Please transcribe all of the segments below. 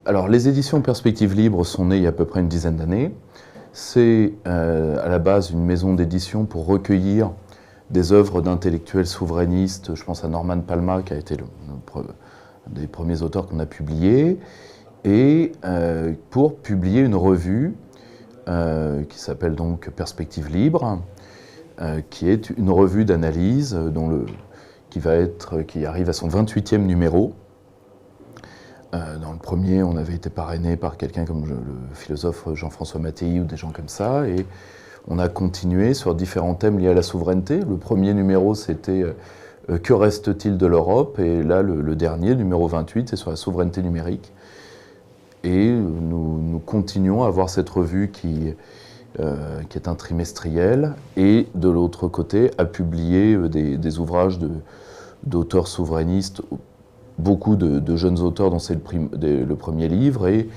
Alors, les éditions Perspectives Libres sont nées il y a à peu près une dizaine d'années. C'est à la base une maison d'édition pour recueillir des œuvres d'intellectuels souverainistes. Je pense à Norman Palma, qui a été un des premiers auteurs qu'on a publiés, et pour publier une revue qui s'appelle donc Perspectives Libres, qui est une revue d'analyse qui arrive à son 28e numéro. Dans le premier, on avait été parrainé par quelqu'un comme le philosophe Jean-François Mattei ou des gens comme ça, et on a continué sur différents thèmes liés à la souveraineté. Le premier numéro, c'était que reste-t-il de l'Europe? Et là, le dernier, numéro 28, c'est sur la souveraineté numérique. Et nous continuons à avoir cette revue qui est un trimestriel, et de l'autre côté, à publier des ouvrages d'auteurs souverainistes, beaucoup de jeunes auteurs dont c'est le premier livre, et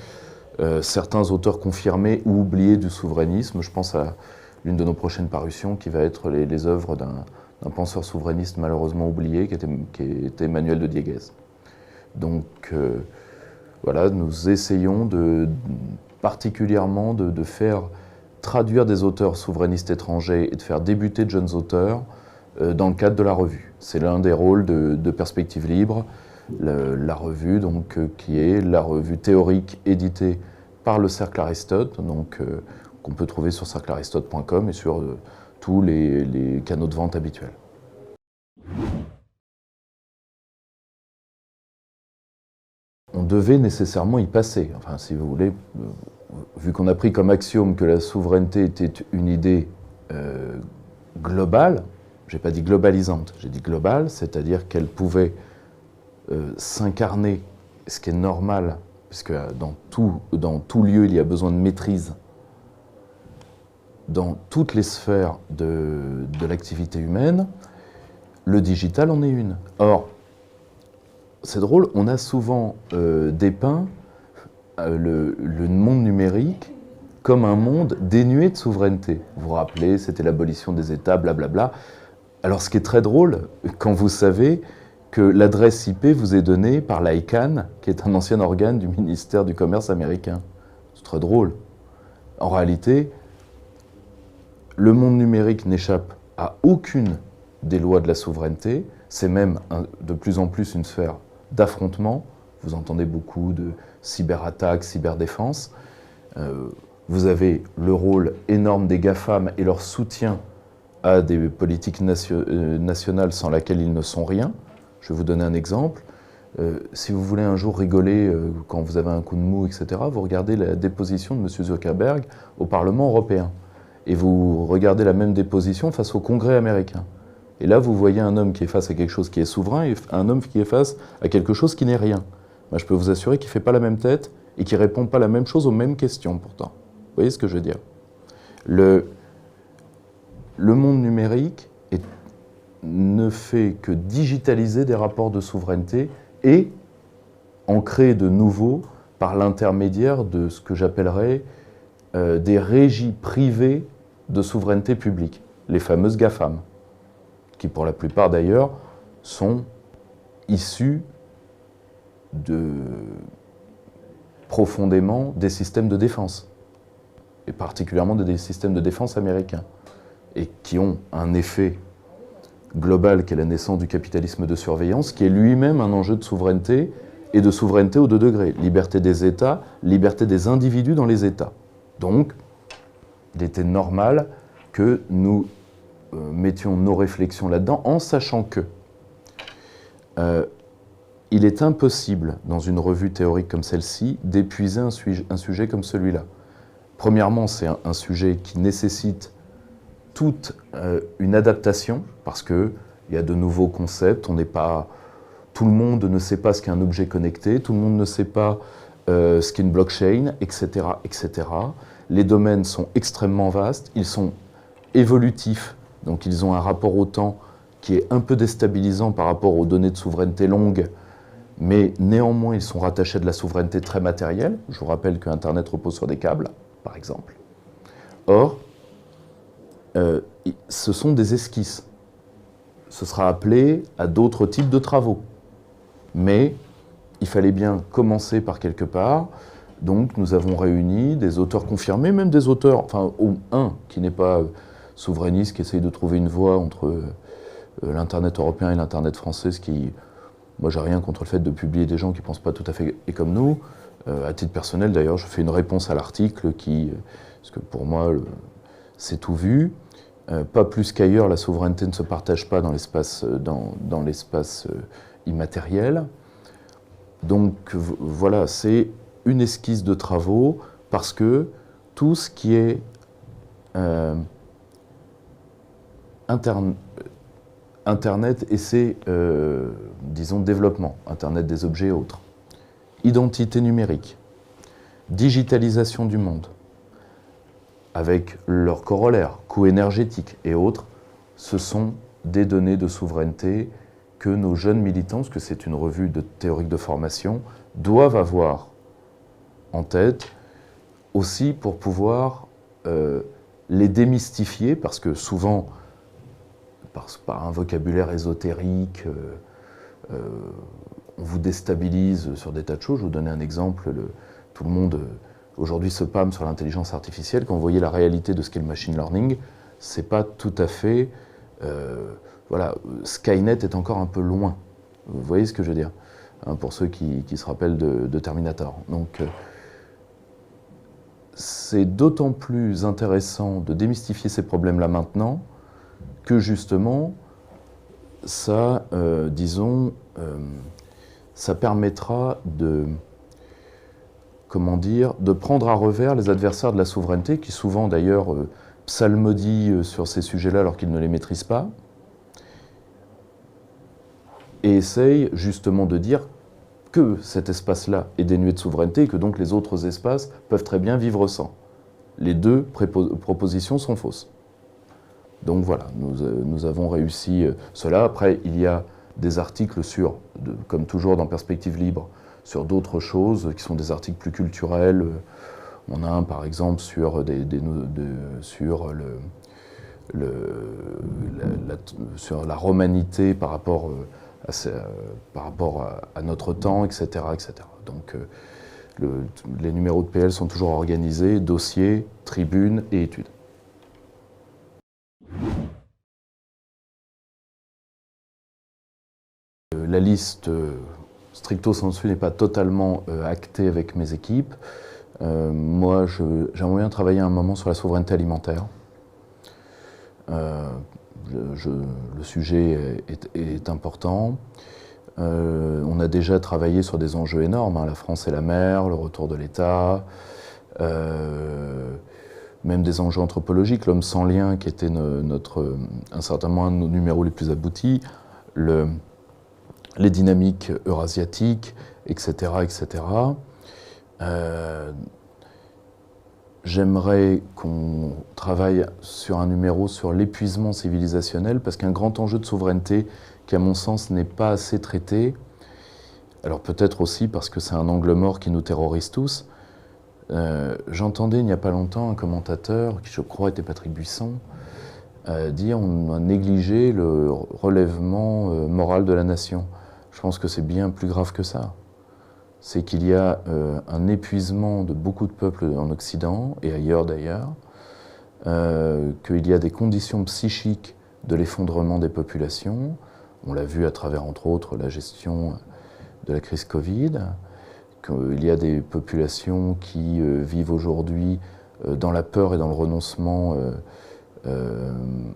certains auteurs confirmés ou oubliés du souverainisme. Je pense à l'une de nos prochaines parutions qui va être les œuvres d'un penseur souverainiste malheureusement oublié, qui était Emmanuel de Dieguez. Donc voilà, nous essayons particulièrement de faire traduire des auteurs souverainistes étrangers et de faire débuter de jeunes auteurs dans le cadre de la revue. C'est l'un des rôles de Perspectives Libres. La revue, donc, qui est la revue théorique éditée par le Cercle Aristote, donc, qu'on peut trouver sur cerclearistote.com et sur tous les canaux de vente habituels. On devait nécessairement y passer. Enfin, si vous voulez, vu qu'on a pris comme axiome que la souveraineté était une idée globale, j'ai pas dit globalisante, j'ai dit globale, c'est-à-dire qu'elle pouvait s'incarner, ce qui est normal, puisque dans tout lieu, il y a besoin de maîtrise, dans toutes les sphères de l'activité humaine, le digital en est une. Or, c'est drôle, on a souvent dépeint le monde numérique comme un monde dénué de souveraineté. Vous vous rappelez, c'était l'abolition des États, blablabla. Alors, ce qui est très drôle, quand vous savez que l'adresse IP vous est donnée par l'ICANN, qui est un ancien organe du ministère du Commerce américain. C'est très drôle. En réalité, le monde numérique n'échappe à aucune des lois de la souveraineté. C'est même de plus en plus une sphère d'affrontement. Vous entendez beaucoup de cyberattaques, cyberdéfense. Vous avez le rôle énorme des GAFAM et leur soutien à des politiques nationales sans lesquelles ils ne sont rien. Je vais vous donner un exemple. Si vous voulez un jour rigoler quand vous avez un coup de mou, etc., vous regardez la déposition de M. Zuckerberg au Parlement européen. Et vous regardez la même déposition face au Congrès américain. Et là, vous voyez un homme qui est face à quelque chose qui est souverain et un homme qui est face à quelque chose qui n'est rien. Moi, je peux vous assurer qu'il ne fait pas la même tête et qu'il ne répond pas la même chose aux mêmes questions, pourtant. Vous voyez ce que je veux dire? Le monde numérique ne fait que digitaliser des rapports de souveraineté et en créer de nouveaux par l'intermédiaire de ce que j'appellerais des régies privées de souveraineté publique, les fameuses GAFAM, qui pour la plupart d'ailleurs sont issues profondément des systèmes de défense, et particulièrement des systèmes de défense américains, et qui ont un effet global qui est la naissance du capitalisme de surveillance, qui est lui-même un enjeu de souveraineté, et de souveraineté aux deux degrés. Liberté des États, liberté des individus dans les États. Donc, il était normal que nous mettions nos réflexions là-dedans, en sachant que il est impossible, dans une revue théorique comme celle-ci, d'épuiser un sujet comme celui-là. Premièrement, c'est un sujet qui nécessite toute une adaptation, parce qu'il y a de nouveaux concepts, tout le monde ne sait pas ce qu'est un objet connecté, tout le monde ne sait pas ce qu'est une blockchain, etc., etc. Les domaines sont extrêmement vastes, ils sont évolutifs, donc ils ont un rapport au temps qui est un peu déstabilisant par rapport aux données de souveraineté longue, mais néanmoins ils sont rattachés à de la souveraineté très matérielle. Je vous rappelle que Internet repose sur des câbles, par exemple. Or, ce sont des esquisses. Ce sera appelé à d'autres types de travaux. Mais il fallait bien commencer par quelque part. Donc nous avons réuni des auteurs confirmés, même des auteurs, enfin un qui n'est pas souverainiste, qui essaye de trouver une voie entre l'Internet européen et l'Internet français, ce qui, moi j'ai rien contre le fait de publier des gens qui ne pensent pas tout à fait comme nous. À titre personnel d'ailleurs, je fais une réponse à l'article parce que pour moi c'est tout vu. Pas plus qu'ailleurs, la souveraineté ne se partage pas dans l'espace immatériel. Donc voilà, c'est une esquisse de travaux parce que tout ce qui est Internet et ses, disons, développements, Internet des objets et autres, identité numérique, digitalisation du monde, avec leurs corollaires, coûts énergétiques et autres, ce sont des données de souveraineté que nos jeunes militants, parce que c'est une revue théorique de formation, doivent avoir en tête, aussi pour pouvoir les démystifier, parce que souvent, par un vocabulaire ésotérique, on vous déstabilise sur des tas de choses. Je vais vous donner un exemple. Tout le monde aujourd'hui se pâme sur l'intelligence artificielle. Quand vous voyez la réalité de ce qu'est le machine learning, c'est pas tout à fait... voilà, Skynet est encore un peu loin. Vous voyez ce que je veux dire, hein, pour ceux qui se rappellent de Terminator. Donc, c'est d'autant plus intéressant de démystifier ces problèmes-là maintenant que justement, ça, disons, ça permettra comment dire, de prendre à revers les adversaires de la souveraineté, qui souvent d'ailleurs psalmodient sur ces sujets-là alors qu'ils ne les maîtrisent pas, et essayent justement de dire que cet espace-là est dénué de souveraineté et que donc les autres espaces peuvent très bien vivre sans. Les deux propositions sont fausses. Donc voilà, nous avons réussi cela. Après, il y a des articles sur, comme toujours dans Perspective Libre, sur d'autres choses qui sont des articles plus culturels. On a un par exemple sur, sur la romanité par rapport à notre temps, etc. etc. Donc les numéros de PL sont toujours organisés, dossiers, tribunes et études. La liste stricto sensu n'est pas totalement actée avec mes équipes. Moi, j'aimerais bien travailler un moment sur la souveraineté alimentaire. Le sujet est important. On a déjà travaillé sur des enjeux énormes, hein, la France et la mer, le retour de l'État, même des enjeux anthropologiques, l'homme sans lien qui était certainement un de nos numéros les plus aboutis, les dynamiques eurasiatiques, etc. etc. J'aimerais qu'on travaille sur un numéro sur l'épuisement civilisationnel, parce qu'un grand enjeu de souveraineté qui, à mon sens, n'est pas assez traité, alors peut-être aussi parce que c'est un angle mort qui nous terrorise tous. J'entendais il n'y a pas longtemps un commentateur, qui je crois était Patrick Buisson, dire on a négligé le relèvement moral de la nation. Je pense que c'est bien plus grave que ça. C'est qu'il y a un épuisement de beaucoup de peuples en Occident, et ailleurs d'ailleurs, qu'il y a des conditions psychiques de l'effondrement des populations. On l'a vu à travers, entre autres, la gestion de la crise Covid, qu'il y a des populations qui vivent aujourd'hui dans la peur et dans le renoncement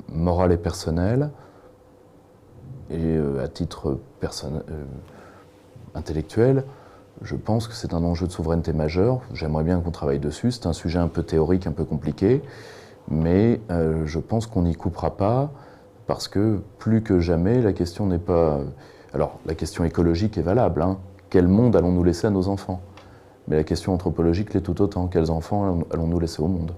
moral et personnel. Et à titre intellectuel, je pense que c'est un enjeu de souveraineté majeur. J'aimerais bien qu'on travaille dessus. C'est un sujet un peu théorique, un peu compliqué, mais je pense qu'on n'y coupera pas, parce que plus que jamais, la question n'est pas... Alors, la question écologique est valable, hein. Quel monde allons-nous laisser à nos enfants? Mais la question anthropologique l'est tout autant. Quels enfants allons-nous laisser au monde?